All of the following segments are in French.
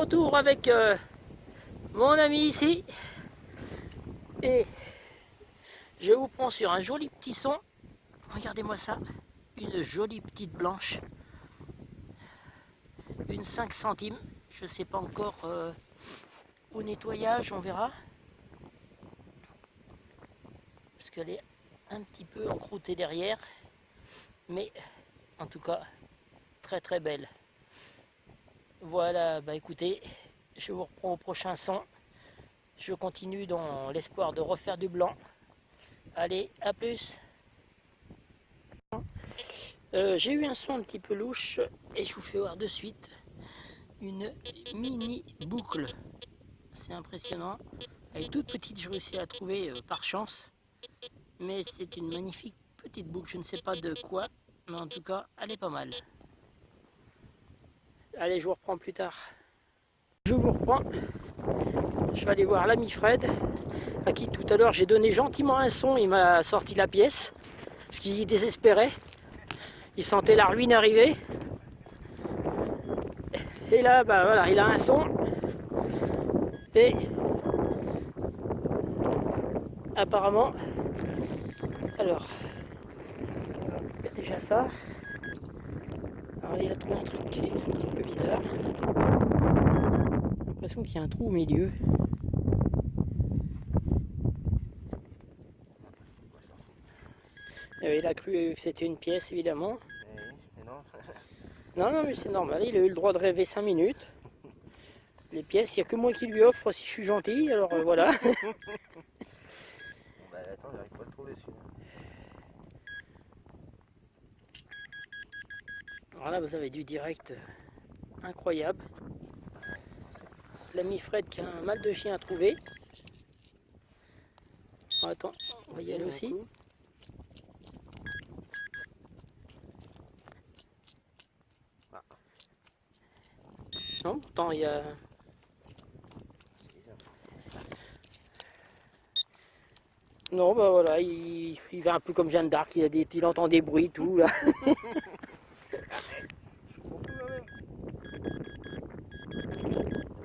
retour avec mon ami ici. Et je vous prends sur un joli petit son. Regardez-moi ça. Une jolie petite blanche. Une 5 centimes. Je ne sais pas encore au nettoyage, on verra. Parce qu'elle est un petit peu encroûtée derrière. Mais en tout cas, très très belle. Voilà, bah écoutez, je vous reprends au prochain son. Je continue dans l'espoir de refaire du blanc. Allez, à plus. J'ai eu un son un petit peu louche et je vous fais voir de suite une mini boucle. C'est impressionnant. Elle est toute petite, je réussis à la trouver par chance. Mais c'est une magnifique petite boucle, je ne sais pas de quoi, mais en tout cas, elle est pas mal. Allez, je vous reprends plus tard. Je vous reprends. Je vais aller voir l'ami Fred, à qui tout à l'heure j'ai donné gentiment un son, il m'a sorti la pièce, parce qu'il désespérait. Il sentait la ruine arriver. Et là, bah voilà, il a un son. Et apparemment, alors, il y a déjà ça. Alors il a trouvé un truc qui est un petit peu bizarre. J'ai l'impression qu'il y a un trou au milieu. Et il a cru que c'était une pièce, évidemment. Mais non. Non, mais c'est normal, il a eu le droit de rêver 5 minutes. Les pièces, il n'y a que moi qui lui offre si je suis gentil, alors voilà. Bon bah attends, j'arrive pas à le trouver celui-là. Alors là, vous avez du direct incroyable. L'ami Fred qui a un mal de chien à trouver. Oh, attends, on va y aller aussi. Ah. Non, pourtant il y a... C'est bizarre. Non, bah voilà, il va un peu comme Jeanne d'Arc, il entend des bruits, tout là.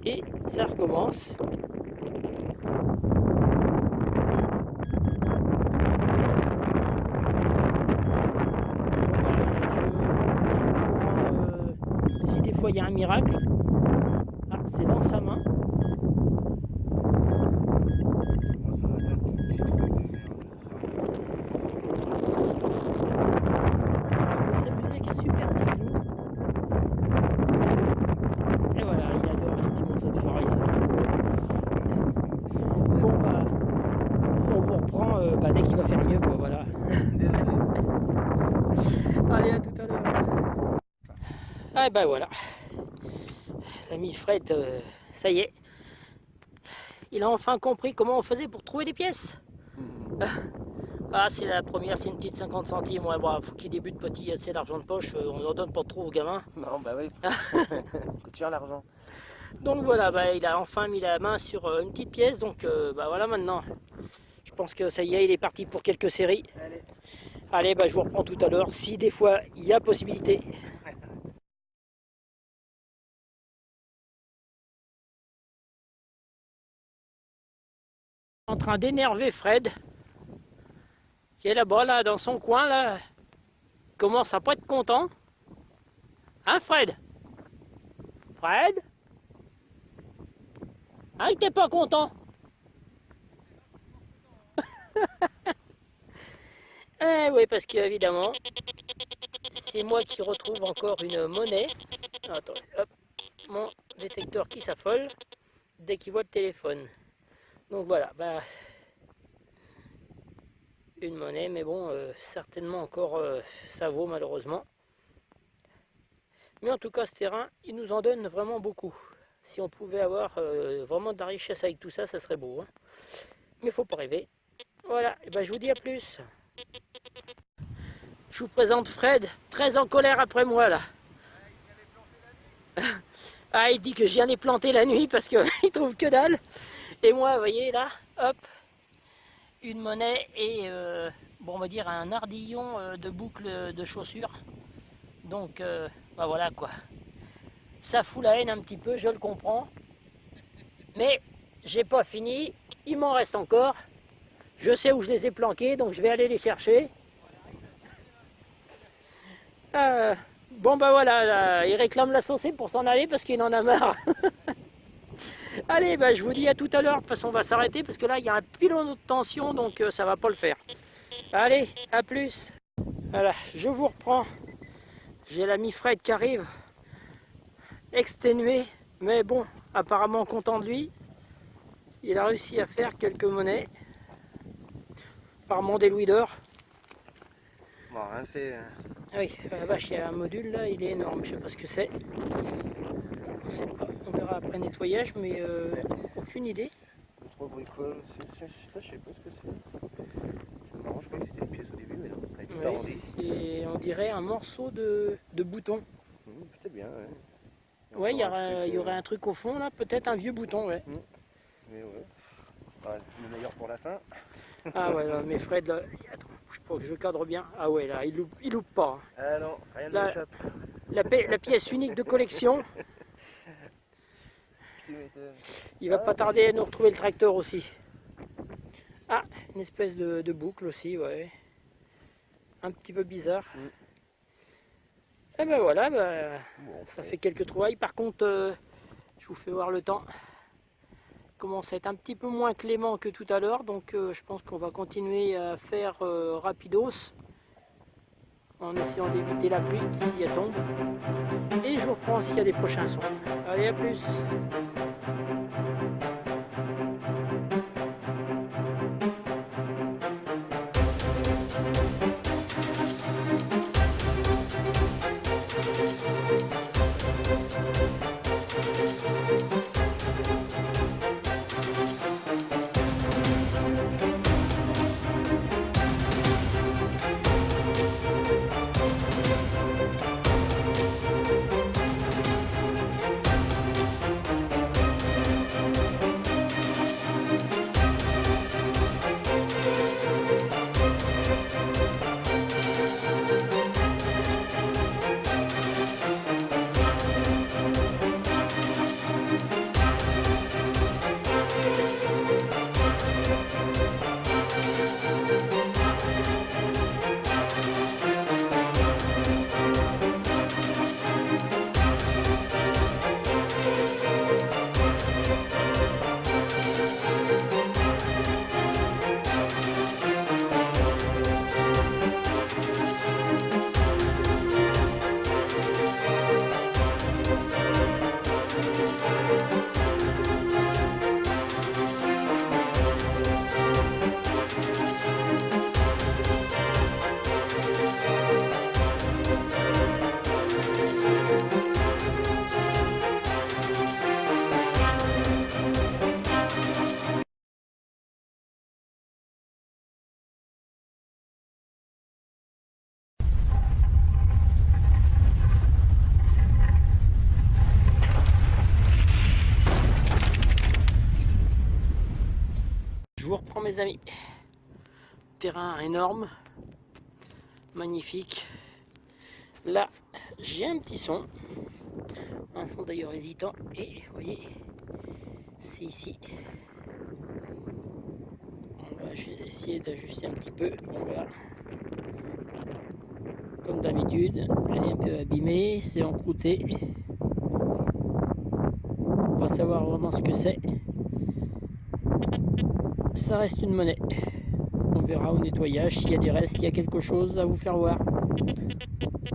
Et ça recommence. Si des fois il y a un miracle, ah, c'est dans sa main. Dès qu'il va faire mieux, quoi, voilà. Allez, à tout à l'heure. Ah ben voilà. L'ami Fred, ça y est. Il a enfin compris comment on faisait pour trouver des pièces. Ah, c'est la première, c'est une petite 50 centimes. Ouais, bon, faut qu'il débute petit, c'est l'argent de poche, on en donne pas trop aux gamins. Non, bah oui. Coûte cher l'argent. Donc voilà, bah, il a enfin mis la main sur une petite pièce, donc bah voilà maintenant. Je pense que ça y est, il est parti pour quelques séries. Allez, bah, je vous reprends tout à l'heure, si des fois il y a possibilité. En train d'énerver Fred, qui est là-bas, là, dans son coin, là, commence à pas être content. Hein, Fred? Fred? Hein, il t'es pas content? Eh oui, parce qu'évidemment, c'est moi qui retrouve encore une monnaie. Attends, hop, mon détecteur qui s'affole dès qu'il voit le téléphone. Donc voilà, bah, une monnaie, mais bon, certainement encore ça vaut malheureusement. Mais en tout cas, ce terrain, il nous en donne vraiment beaucoup. Si on pouvait avoir vraiment de la richesse avec tout ça, ça serait beau. Hein. Mais il faut pas rêver. Voilà, et ben, je vous dis à plus. Je vous présente Fred, très en colère après moi là. Ah, il dit que je viens les planter la nuit parce qu'il trouve que dalle. Et moi, vous voyez là, hop, une monnaie et bon, on va dire un ardillon de boucle de chaussures. Donc, bah voilà quoi. Ça fout la haine un petit peu, je le comprends. Mais j'ai pas fini, il m'en reste encore. Je sais où je les ai planqués, donc je vais aller les chercher. Bon bah voilà, là, il réclame la saucée pour s'en aller parce qu'il en a marre. Allez, bah, je vous dis à tout à l'heure. De toute façon, on va s'arrêter parce que là, il y a un pilon de tension, donc ça va pas le faire. Allez, à plus. Voilà, je vous reprends. J'ai l'ami Fred qui arrive, exténué, mais bon, apparemment content de lui. Il a réussi à faire quelques monnaies par des louis d'or. Bon, hein, c'est... Ah oui, la vache, il y a un module là, il est énorme, je sais pas ce que c'est. On sait pas, on verra après nettoyage, mais aucune idée. Trois bricoles, ça je sais pas ce que c'est. Marrant, je croyais que c'était une pièce au début, mais non, elle est toute arrondie. Oui, on dirait un morceau de bouton. Peut-être bien, ouais. Ouais, il y aurait un truc au fond là, peut-être un vieux bouton, ouais. Mais ouais. Ah, le meilleur pour la fin. Ah ouais, là, mais Fred, là, attends, je crois que je cadre bien. Ah ouais, là, il loupe pas. Ah non, rien ne Là, m'échappe. la pièce unique de collection. Tu m'étonnes. Il va pas tarder à nous retrouver le tracteur aussi. Ah, une espèce de boucle aussi, ouais. Un petit peu bizarre. Et ben voilà, ben, Bon, ça fait quelques trouvailles. Par contre, je vous fais voir le temps. Il commence à être un petit peu moins clément que tout à l'heure, donc je pense qu'on va continuer à faire rapidos en essayant d'éviter la pluie si elle tombe. Et je vous reprends s'il y a des prochains sons. Allez, à plus. Je vous reprends mes amis. Terrain énorme, magnifique. Là, j'ai un petit son d'ailleurs hésitant, et vous voyez, c'est ici. On va essayer d'ajuster un petit peu. Voilà. Comme d'habitude, elle est un peu abîmée, c'est encrouté. On va savoir vraiment ce que c'est. Ça reste une monnaie. On verra au nettoyage s'il y a des restes, s'il y a quelque chose à vous faire voir.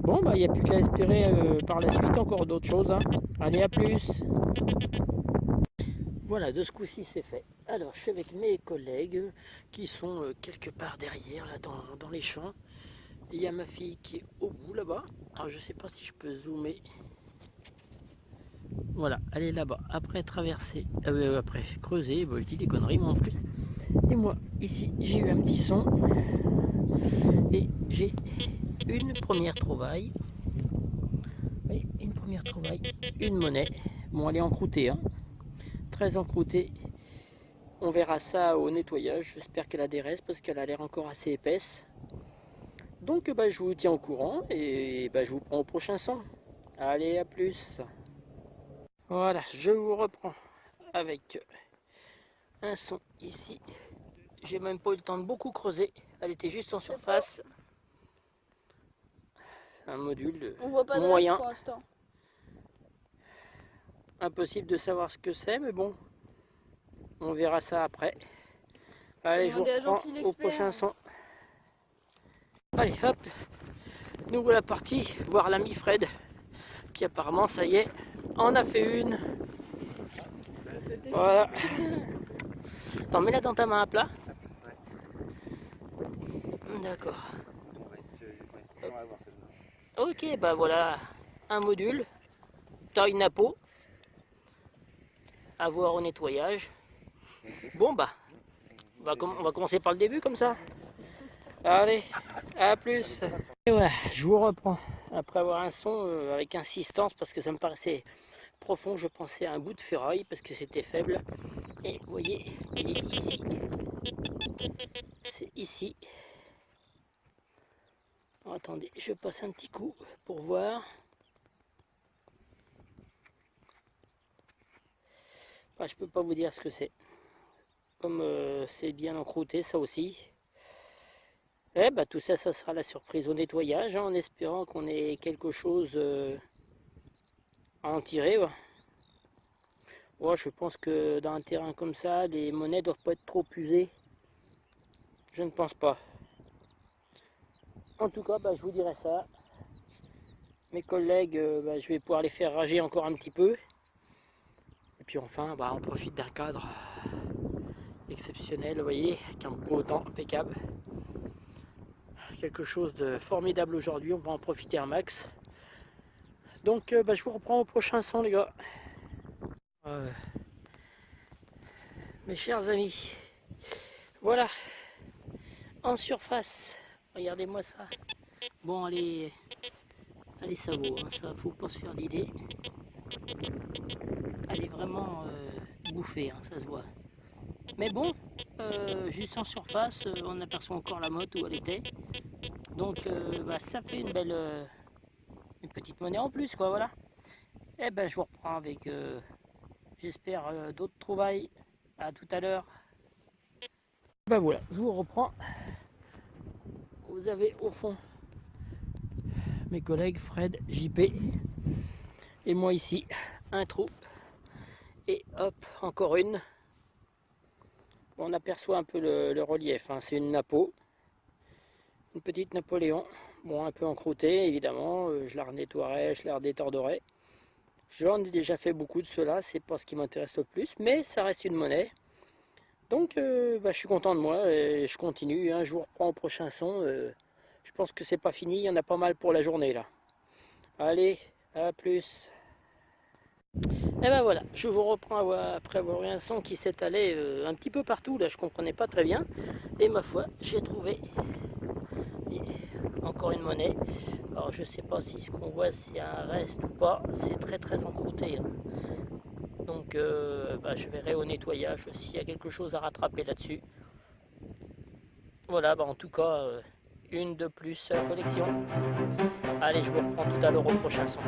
Bon, bah il n'y a plus qu'à espérer par la suite encore d'autres choses. Hein. Allez, à plus. Voilà, de ce coup-ci c'est fait. Alors, je suis avec mes collègues qui sont quelque part derrière, là, dans les champs. Il y a ma fille qui est au bout là-bas. Alors, je sais pas si je peux zoomer. Voilà, elle est là-bas. Après traverser, après creuser, bon, je dis des conneries moi en plus. Et moi, ici, j'ai eu un petit son. Et j'ai une première trouvaille. Oui, une première trouvaille. Une monnaie. Bon, elle est encroûtée, hein. Très encroûtée. On verra ça au nettoyage. J'espère qu'elle a des restes parce qu'elle a l'air encore assez épaisse. Donc, bah, je vous tiens au courant et bah, je vous prends au prochain son. Allez, à plus. Voilà, je vous reprends avec un son ici. J'ai même pas eu le temps de beaucoup creuser. Elle était juste en surface. Un module On voit pas de moyen. pour l'instant. Impossible de savoir ce que c'est, mais bon, on verra ça après. Allez, je vous reprends au prochain son. Allez, hop, nous voilà partis voir l'ami Fred, qui apparemment, ça y est, en a fait une. Voilà. T'en mets là dans ta main à plat. D'accord. Ok, bah voilà, un module, taille napo, à voir au nettoyage. Bon bah, on va commencer par le début comme ça. Allez, à plus. Et voilà, je vous reprends après avoir un son avec insistance parce que ça me paraissait profond. Je pensais à un bout de ferraille parce que c'était faible. Et vous voyez, il est ici. C'est ici. Oh, attendez, je passe un petit coup pour voir. Enfin, je peux pas vous dire ce que c'est. Comme c'est bien encrouté, ça aussi. Eh bah, tout ça, ça sera la surprise au nettoyage, hein, en espérant qu'on ait quelque chose à en tirer. Ouais. Ouais, je pense que dans un terrain comme ça, les monnaies doivent pas être trop usées. Je ne pense pas. En tout cas, bah, je vous dirai ça. Mes collègues, bah, je vais pouvoir les faire rager encore un petit peu. Et puis enfin, bah, on profite d'un cadre exceptionnel, vous voyez, avec un beau temps impeccable. Quelque chose de formidable aujourd'hui, on va en profiter un max. Donc bah, je vous reprends au prochain son les gars. Mes chers amis, voilà, en surface, regardez-moi ça. Bon allez, allez ça vaut, hein, ça faut pas se faire d'idées. Elle est vraiment bouffée, hein, ça se voit. Mais bon, juste en surface, on aperçoit encore la motte où elle était. Donc bah, ça fait une belle, une petite monnaie en plus quoi, voilà. Et ben je vous reprends avec, j'espère, d'autres trouvailles. À tout à l'heure. Ben voilà, je vous reprends. Vous avez au fond mes collègues Fred, JP et moi ici, un trou. Et hop, encore une. On aperçoit un peu le relief, hein. C'est une napo, une petite Napoléon. Bon, un peu encroûtée évidemment, je la renettoierai, je la redétorderai. J'en ai déjà fait beaucoup de cela, c'est pas ce qui m'intéresse le plus, mais ça reste une monnaie. Donc bah, je suis content de moi et je continue, hein. Je vous reprends au prochain son. Je pense que c'est pas fini, il y en a pas mal pour la journée là. Allez, à plus. Et ben voilà, je vous reprends après avoir eu un son qui s'étalait un petit peu partout, là je comprenais pas très bien. Et ma foi, j'ai trouvé encore une monnaie. Alors je sais pas si ce qu'on voit c'est un reste ou pas, c'est très très encrouté. Hein. Donc bah, je verrai au nettoyage s'il y a quelque chose à rattraper là-dessus. Voilà, bah, en tout cas, une de plus à la collection. Allez, je vous reprends tout à l'heure au prochain son.